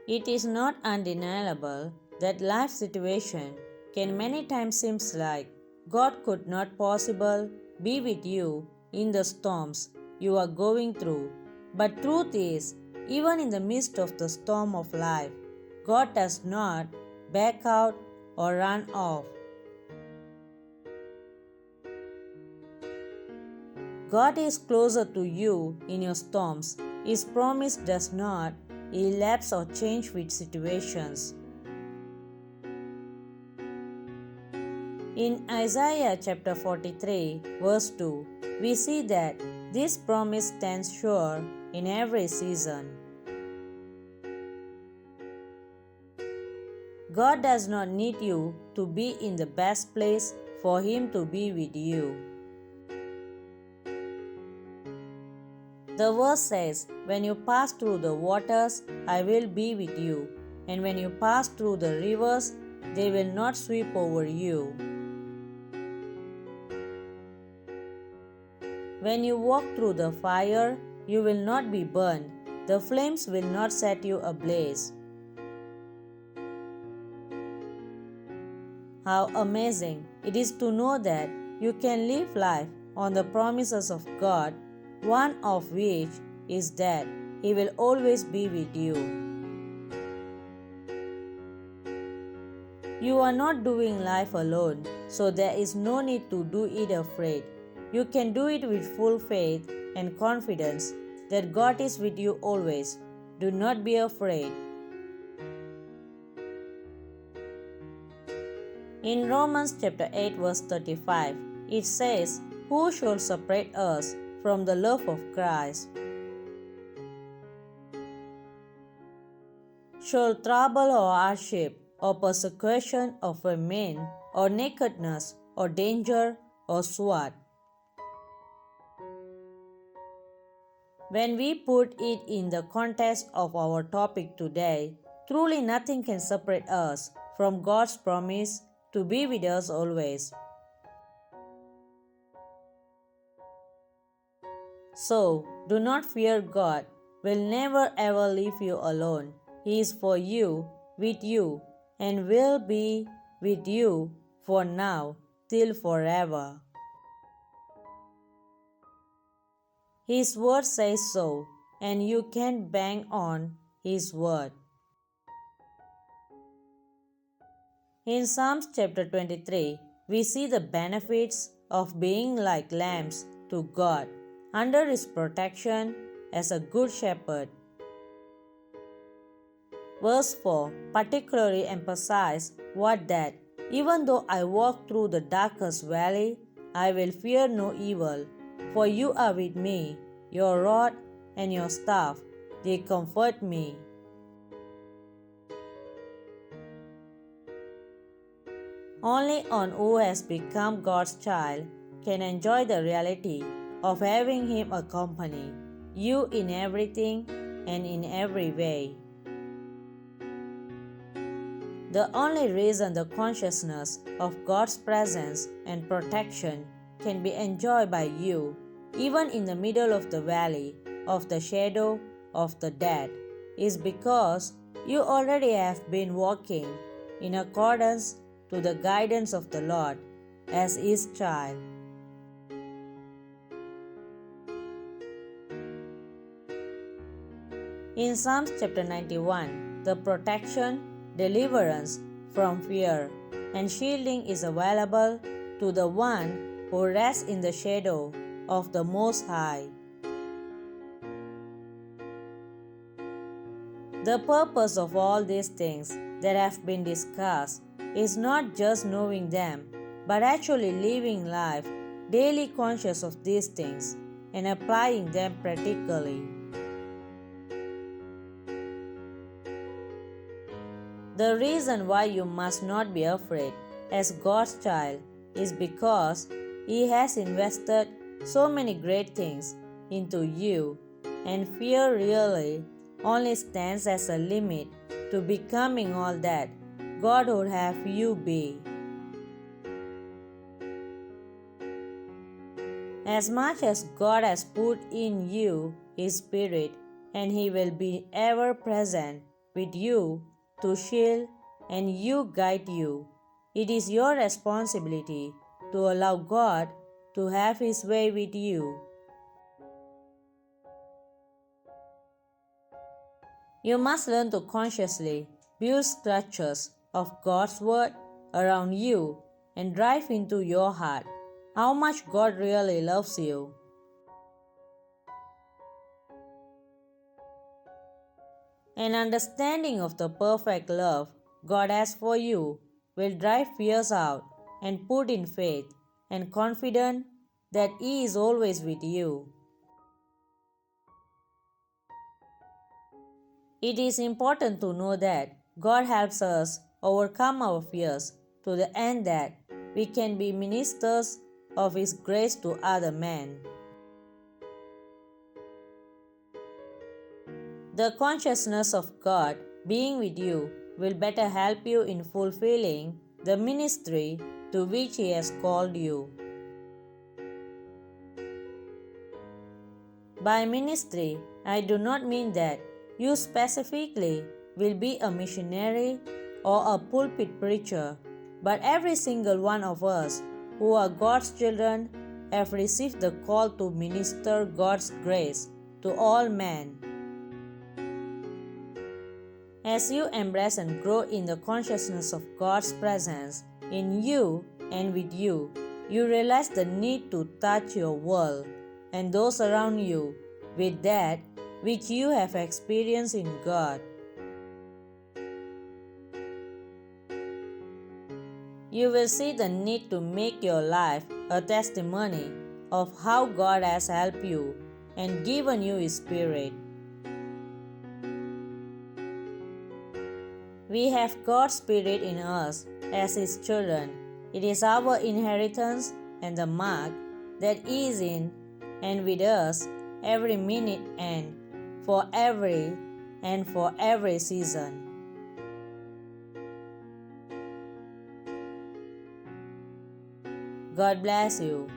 It is not undeniable that life situation can many times seem like God could not possible be with you in the storms you are going through. But truth is, even in the midst of the storm of life, God does not back out or run off. God is closer to you in your storms. His promise does not elapse or change with situations. In Isaiah chapter 43, verse 2, we see that this promise stands sure in every season. God does not need you to be in the best place for Him to be with you. The verse says, "When you pass through the waters, I will be with you, and when you pass through the rivers, they will not sweep over you. When you walk through the fire, you will not be burned, the flames will not set you ablaze." How amazing it is to know that you can live life on the promises of God, one of which is that He will always be with you. You are not doing life alone, so there is no need to do it afraid. You can do it with full faith and confidence that God is with you always. Do not be afraid. In Romans chapter 8 verse 35, it says, "Who shall separate us from the love of Christ? Shall trouble or hardship or persecution or famine or nakedness or danger or sword?" When we put it in the context of our topic today, truly nothing can separate us from God's promise to be with us always. So, do not fear. God will never ever leave you alone. He is for you, with you, and will be with you for now till forever. His word says so, and you can bank on His word. In Psalms chapter 23, we see the benefits of being like lambs to God, under His protection as a good shepherd. Verse 4 particularly emphasizes what that, "Even though I walk through the darkest valley, I will fear no evil, for you are with me, your rod and your staff, they comfort me." Only one who has become God's child can enjoy the reality of having Him accompany you in everything and in every way. The only reason the consciousness of God's presence and protection can be enjoyed by you, even in the middle of the valley of the shadow of the dead, is because you already have been walking in accordance to the guidance of the Lord as His child. In Psalms chapter 91, the protection, deliverance from fear, and shielding is available to the one who rests in the shadow of the Most High. The purpose of all these things that have been discussed is not just knowing them, but actually living life daily conscious of these things and applying them practically. The reason why you must not be afraid as God's child is because He has invested so many great things into you, and fear really only stands as a limit to becoming all that God would have you be. As much as God has put in you His Spirit, and He will be ever present with you to shield and you guide you. It is your responsibility to allow God to have His way with you. You must learn to consciously build structures of God's Word around you and drive into your heart how much God really loves you. An understanding of the perfect love God has for you will drive fears out and put in faith and confidence that He is always with you. It is important to know that God helps us overcome our fears to the end that we can be ministers of His grace to other men. The consciousness of God being with you will better help you in fulfilling the ministry to which He has called you. By ministry, I do not mean that you specifically will be a missionary or a pulpit preacher, but every single one of us who are God's children have received the call to minister God's grace to all men. As you embrace and grow in the consciousness of God's presence in you and with you, you realize the need to touch your world and those around you with that which you have experienced in God. You will see the need to make your life a testimony of how God has helped you and given you His Spirit. We have God's Spirit in us as His children. It is our inheritance and the mark that is in and with us every minute and for every season. God bless you.